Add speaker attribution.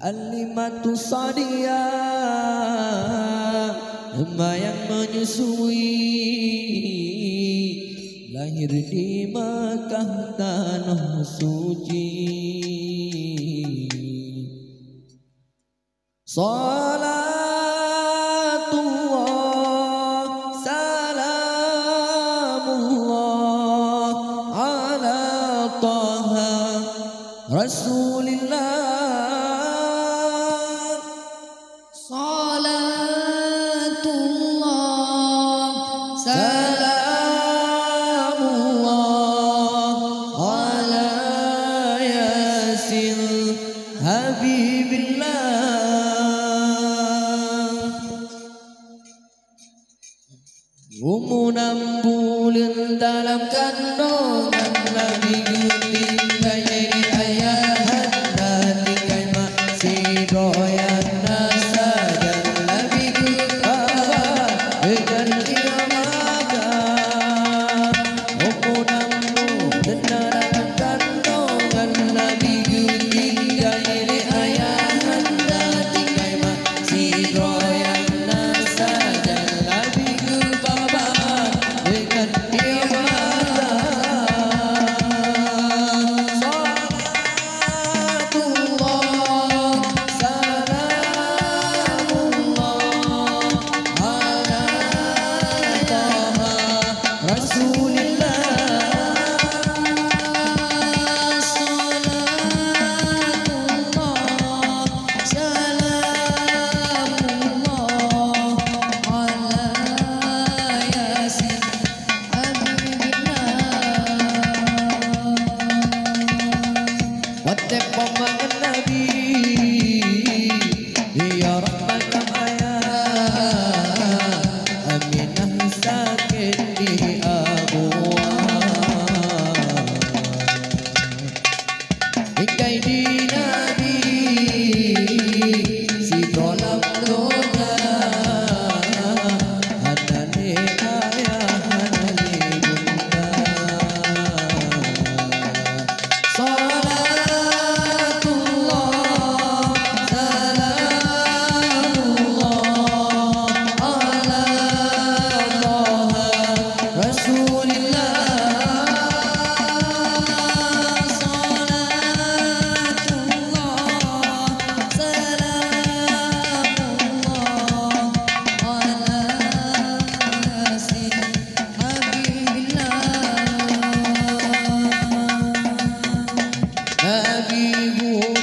Speaker 1: Halimatu Sadia, hamba yang menyusui, lahir di Makkah tanah suci. Salatullah salamullah ala Taha Rasulillah. Salatullah salamullah ala Yasin Habibillah. Enam bulan dalam kandungan Nabi tinggal jadi ayahan nanti kai masih doyan nasa dan Nabi kabar dengan dia makan. 6 bulan dalam kandungan Nabi tinggal jadi ayahan nanti kai masih doyan nasa dan Nabi kabar dengan dia makan. Salatullah salamullah ala Taha Rasulillah. Salatullah salamullah ala Yasin Wate pemangan Nabi ya rahmatan ayah Aminah sakit di abuah ikai di Nabi si tolak doa hanane ayah hanane bunda. Salatullah salamullah ala Taha Rasulillah. Salatullah salamullah ala Yasin Habibillah. Habibul